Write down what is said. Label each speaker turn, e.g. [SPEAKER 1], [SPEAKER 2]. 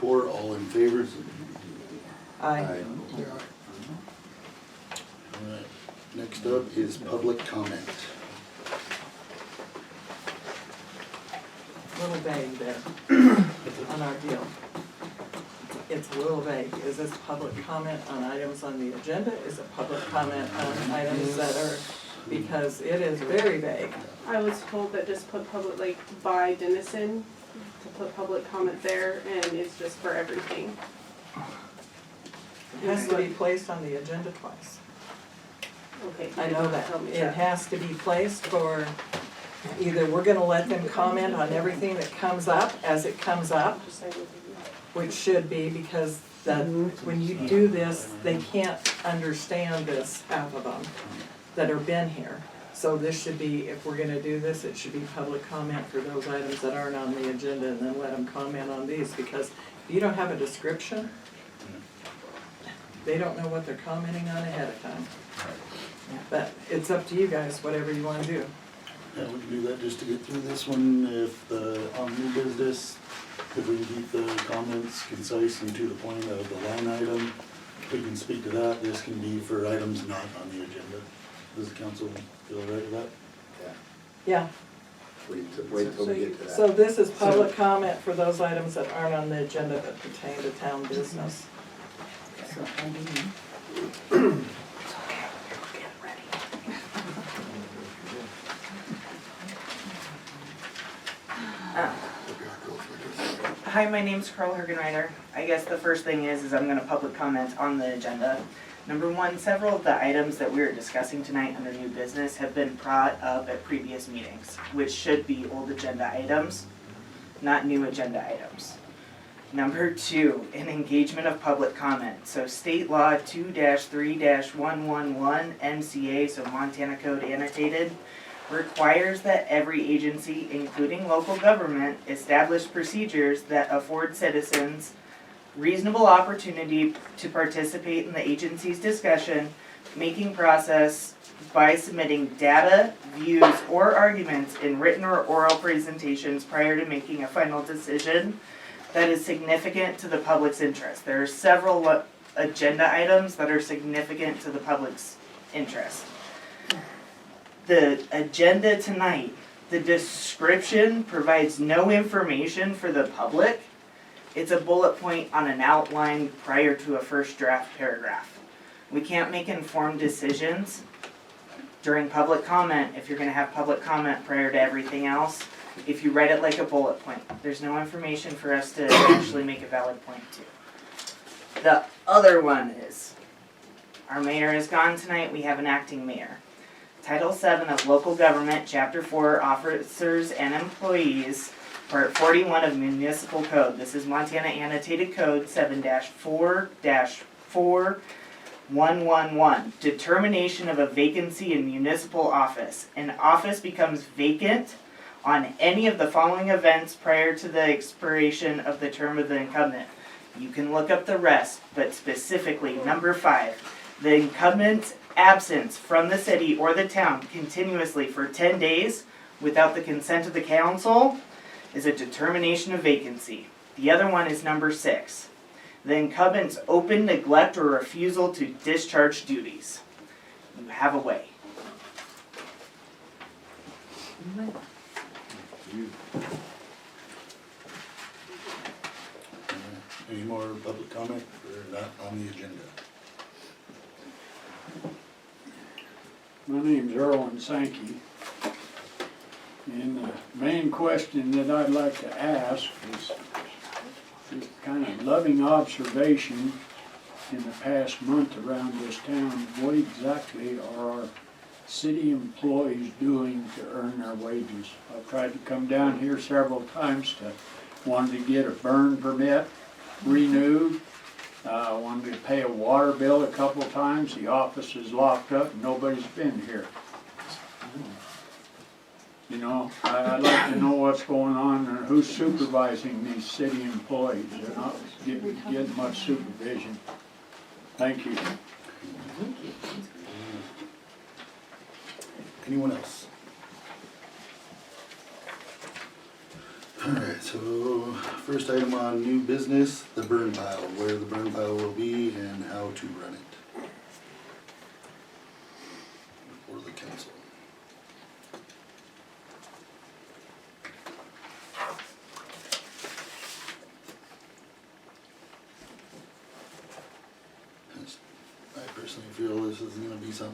[SPEAKER 1] 4, all in favor?
[SPEAKER 2] Aye.
[SPEAKER 1] Alright, next up is public comment.
[SPEAKER 2] A little vague there on our deal. It's a little vague. Is this public comment on items on the agenda? Is it public comment on items that are, because it is very vague.
[SPEAKER 3] I was told that just put public, like, by Denison, to put public comment there, and it's just for everything.
[SPEAKER 2] It has to be placed on the agenda twice.
[SPEAKER 3] Okay.
[SPEAKER 2] I know that.
[SPEAKER 3] Tell me
[SPEAKER 2] It
[SPEAKER 3] that.
[SPEAKER 2] has to be placed for, either we're gonna let them comment on everything that comes up as it comes up,
[SPEAKER 3] Just like with you.
[SPEAKER 2] which should be, because that, when you do this, they can't understand this, half of them, that have been here. So this should be, if we're gonna do this, it should be public comment for those items that aren't on the agenda, and then let them comment on these, because if you don't have a description, they don't know what they're commenting on ahead of time. But it's up to you guys, whatever you wanna do.
[SPEAKER 1] Yeah, we can do that just to get through this one. If on new business, if we can keep the comments concise and to the point of the line item, we can speak to that. This can be for items not on the agenda. Does the council feel all right with that?
[SPEAKER 2] Yeah,
[SPEAKER 4] Wait till we get to that.
[SPEAKER 2] so this is public comment for those items that aren't on the agenda that pertain to town business.
[SPEAKER 5] Hi, my name's Carl Hergenreiter. I guess the first thing is I'm gonna public comment on the agenda. Number one, several of the items that we are discussing tonight under new business have been brought up at previous meetings, which should be old agenda items, not new agenda items. Number two, an engagement of public comment. So state law 2-3-111 MCA, so Montana Code annotated, requires that every agency, including local government, establish procedures that afford citizens reasonable opportunity to participate in the agency's discussion-making process by submitting data, views, or arguments in written or oral presentations prior to making a final decision that is significant to the public's interest. There are several agenda items that are significant to the public's interest. The agenda tonight, the description provides no information for the public. It's a bullet point on an outline prior to a first draft paragraph. We can't make informed decisions during public comment if you're gonna have public comment prior to everything else. If you read it like a bullet point, there's no information for us to actually make a valid point to. The other one is, our mayor is gone tonight, we have an acting mayor. Title VII of Local Government, Chapter 4, Officers and Employees, Part 41 of Municipal Code. This is Montana Annotated Code 7-4-4-111. Determination of a vacancy in municipal office. An office becomes vacant on any of the following events prior to the expiration of the term of the incumbent. You can look up the rest, but specifically, number 5, the incumbent's absence from the city or the town continuously for 10 days without the consent of the council is a determination of vacancy. The other one is number 6. The incumbent's open neglect or refusal to discharge duties. You have a way.
[SPEAKER 1] Any more public comment or not on the agenda?
[SPEAKER 6] My name's Erwin Sankey, and the main question that I'd like to ask is just kind of loving observation in the past month around this town. What exactly are our city employees doing to earn their wages? I've tried to come down here several times to, wanted to get a burn permit renewed. Wanted to pay a water bill a couple times. The office is locked up. Nobody's been here. You know, I'd like to know what's going on and who's supervising these city employees. They're not getting much supervision. Thank you.
[SPEAKER 1] Anyone else? All right, so first item on new business, the burn pile, where the burn pile will be and how to run it. For the council. I personally feel this is gonna be something